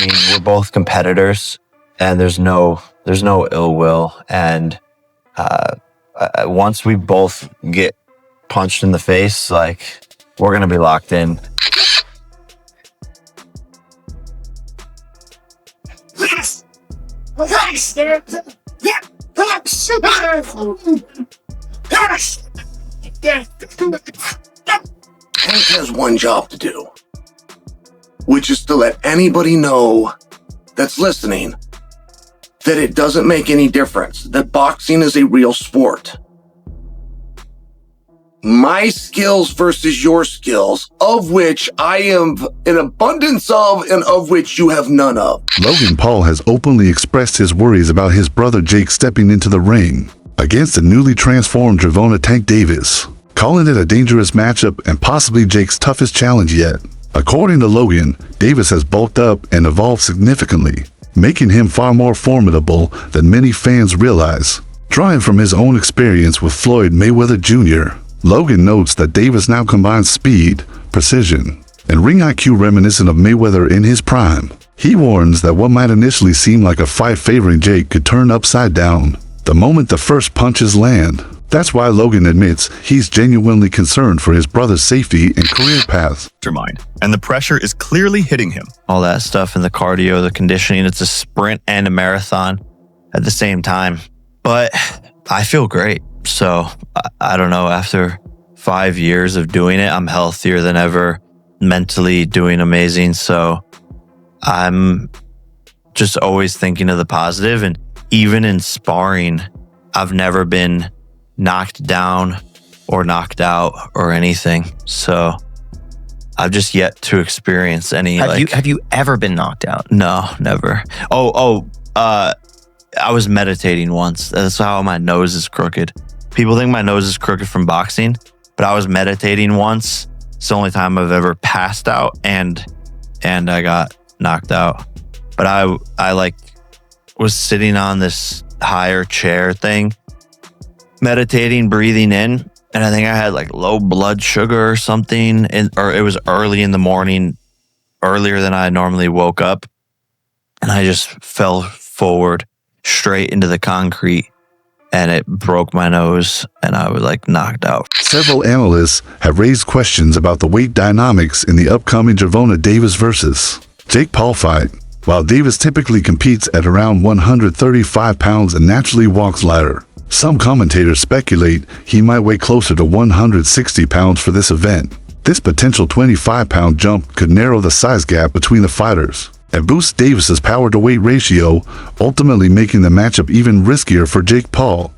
mean, we're both competitors, and there's no ill will. And once we both get punched in the face, like, we're gonna be locked in. Hank has one job to do, which is to let anybody know that's listening that it doesn't make any difference, that boxing is a real sport. My skills versus your skills, of which I am an abundance of and of which you have none of. Logan Paul has openly expressed his worries about his brother Jake stepping into the ring against the newly transformed Gervonta Tank Davis, calling it a dangerous matchup and possibly Jake's toughest challenge yet. According to Logan, Davis has bulked up and evolved significantly, making him far more formidable than many fans realize. Drawing from his own experience with Floyd Mayweather Jr., Logan notes that Davis now combines speed, precision, and ring IQ reminiscent of Mayweather in his prime. He warns that what might initially seem like a fight favoring Jake could turn upside down the moment the first punches land. That's why Logan admits he's genuinely concerned for his brother's safety and career path. And the pressure is clearly hitting him. All that stuff and the cardio, the conditioning, it's a sprint and a marathon at the same time. But I feel great. So I don't know, after 5 years of doing it, I'm healthier than ever, mentally doing amazing. So I'm just always thinking of the positive. And even in sparring, I've never been knocked down or knocked out or anything. So I've just yet to experience any. Have you ever been knocked out? No, never. I was meditating once. That's how my nose is crooked. People think my nose is crooked from boxing, but I was meditating once. It's the only time I've ever passed out and I got knocked out. But I like was sitting on this higher chair thing, meditating, breathing in, and I think I had like low blood sugar or something, or it was early in the morning, earlier than I normally woke up, and I just fell forward straight into the concrete, and it broke my nose, and I was like knocked out. Several analysts have raised questions about the weight dynamics in the upcoming Gervonta Davis versus Jake Paul fight. While Davis typically competes at around 135 pounds and naturally walks lighter, some commentators speculate he might weigh closer to 160 pounds for this event. This potential 25-pound jump could narrow the size gap between the fighters and boost Davis's power-to-weight ratio, ultimately making the matchup even riskier for Jake Paul.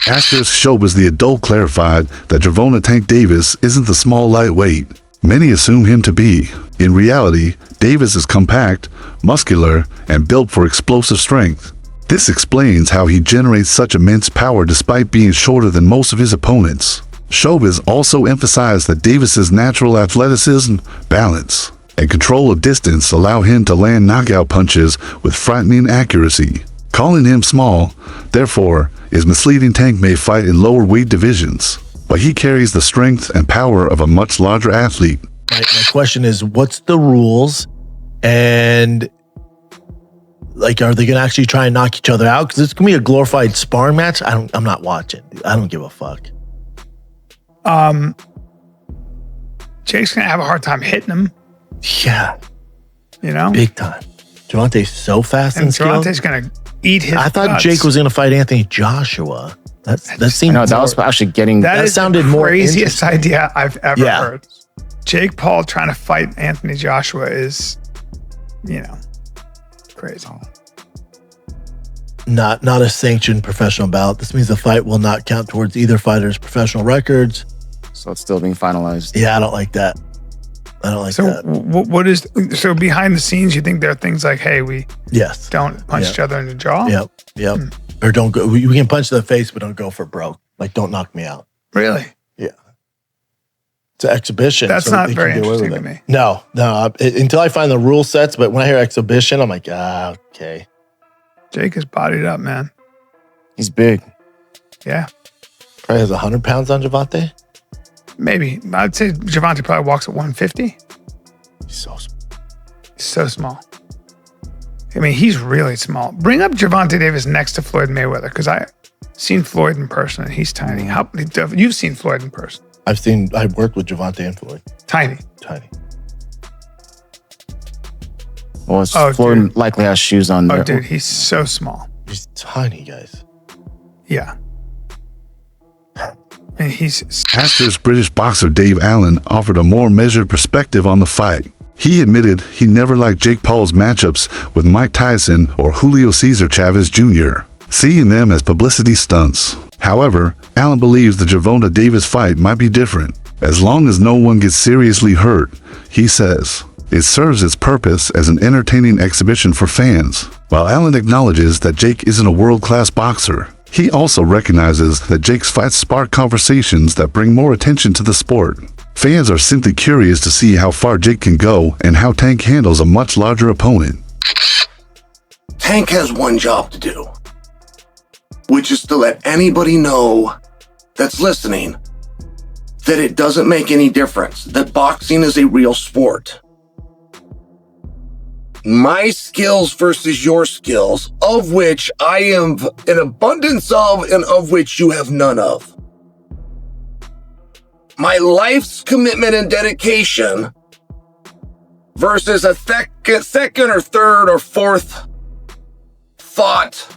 Asterisk Showbiz the adult clarified that Gervonta Tank Davis isn't the small lightweight many assume him to be. In reality, Davis is compact, muscular, and built for explosive strength. This explains how he generates such immense power despite being shorter than most of his opponents. Showbiz also emphasized that Davis's natural athleticism, balance, and control of distance allow him to land knockout punches with frightening accuracy. Calling him small, therefore, is misleading. Tank may fight in lower weight divisions, but he carries the strength and power of a much larger athlete. My question is, what's the rules? And like, are they going to actually try and knock each other out? Because it's going to be a glorified sparring match. I'm not watching. I don't give a fuck. Jake's gonna have a hard time hitting him. Yeah, you know, big time. Gervonta's so fast and skilled. Gervonta's gonna eat his. I thought guts. Jake was gonna fight Anthony Joshua. That seemed. No, that was actually getting. That sounded the more craziest idea I've ever heard. Jake Paul trying to fight Anthony Joshua is, crazy. Not a sanctioned professional bout. This means the fight will not count towards either fighter's professional records. So it's still being finalized. Yeah, I don't like that. What is so behind the scenes? You think there are things like, hey, we yes don't punch each other in the jaw. Yep. Or don't go. We can punch in the face, but don't go for broke. Like, don't knock me out. Really? Yeah. It's an exhibition. That's so not they very can get away interesting with to it. me. No. Until I find the rule sets, but when I hear exhibition, I'm like, okay. Jake is bodied up, man. He's big. Yeah. Probably has 100 pounds on Gervonta. Maybe. I'd say Gervonta probably walks at 150. He's so small. So small. I mean, he's really small. Bring up Gervonta Davis next to Floyd Mayweather, because I've seen Floyd in person and he's tiny. You've seen Floyd in person. I've worked with Gervonta and Floyd. Tiny. Well, Floyd dude. likely has shoes on there. Oh, dude, he's so small. He's tiny, guys. Yeah. And he's Actress British boxer Dave Allen offered a more measured perspective on the fight. He admitted he never liked Jake Paul's matchups with Mike Tyson or Julio Cesar Chavez Jr., seeing them as publicity stunts. However, Allen believes the Gervonta Davis fight might be different. As long as no one gets seriously hurt, he says, it serves its purpose as an entertaining exhibition for fans. While Allen acknowledges that Jake isn't a world-class boxer, he also recognizes that Jake's fights spark conversations that bring more attention to the sport. Fans are simply curious to see how far Jake can go and how Tank handles a much larger opponent. Tank has one job to do, which is to let anybody know that's listening that it doesn't make any difference, that boxing is a real sport. My skills versus your skills, of which I am an abundance of and of which you have none of. My life's commitment and dedication versus a second or third or fourth thought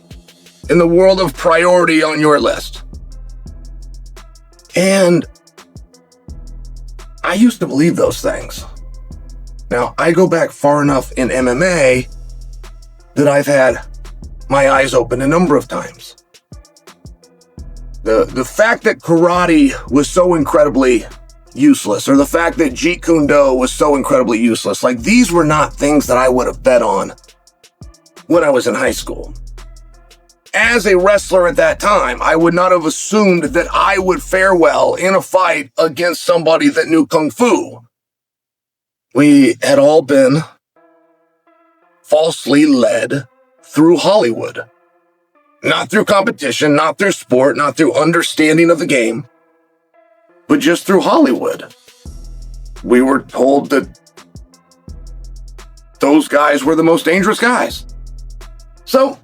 in the world of priority on your list. And I used to believe those things. Now, I go back far enough in MMA that I've had my eyes open a number of times. The fact that karate was so incredibly useless, or the fact that Jeet Kune Do was so incredibly useless, like these were not things that I would have bet on when I was in high school. As a wrestler at that time, I would not have assumed that I would fare well in a fight against somebody that knew Kung Fu. We had all been falsely led through Hollywood. Not through competition, not through sport, not through understanding of the game, but just through Hollywood. We were told that those guys were the most dangerous guys. So,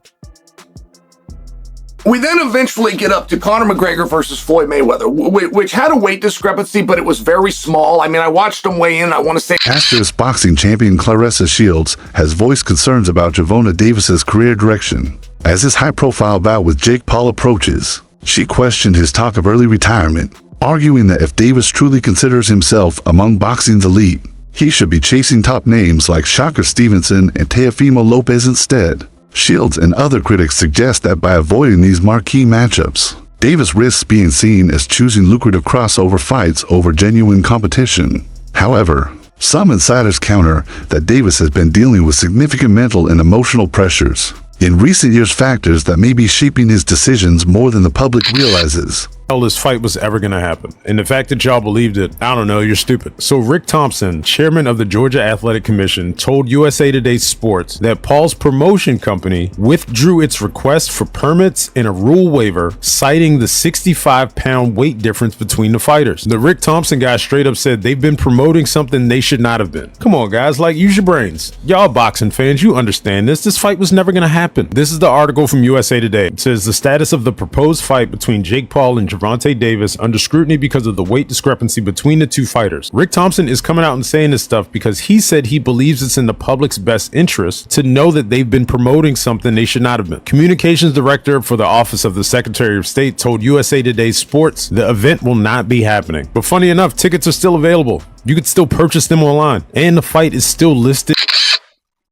we then eventually get up to Conor McGregor versus Floyd Mayweather, which had a weight discrepancy, but it was very small. I mean, I watched them weigh in. I want to say... Actress boxing champion Claressa Shields has voiced concerns about Gervonta Davis's career direction. As his high-profile bout with Jake Paul approaches, she questioned his talk of early retirement, arguing that if Davis truly considers himself among boxing's elite, he should be chasing top names like Shakur Stevenson and Teofimo Lopez instead. Shields and other critics suggest that by avoiding these marquee matchups, Davis risks being seen as choosing lucrative crossover fights over genuine competition. However, some insiders counter that Davis has been dealing with significant mental and emotional pressures in recent years, factors that may be shaping his decisions more than the public realizes. This fight was ever going to happen. And the fact that y'all believed it, I don't know, you're stupid. So Rick Thompson, chairman of the Georgia Athletic Commission, told USA Today Sports that Paul's promotion company withdrew its request for permits and a rule waiver, citing the 65-pound weight difference between the fighters. The Rick Thompson guy straight up said they've been promoting something they should not have been. Come on, guys, like, use your brains. Y'all boxing fans, you understand this. This fight was never going to happen. This is the article from USA Today. It says the status of the proposed fight between Jake Paul and Gervonta Davis under scrutiny because of the weight discrepancy between the two fighters. Rick Thompson is coming out and saying this stuff because he said he believes it's in the public's best interest to know that they've been promoting something they should not have been. Communications director for the Office of the Secretary of State told USA Today Sports the event will not be happening. But funny enough, tickets are still available. You could still purchase them online, and the fight is still listed.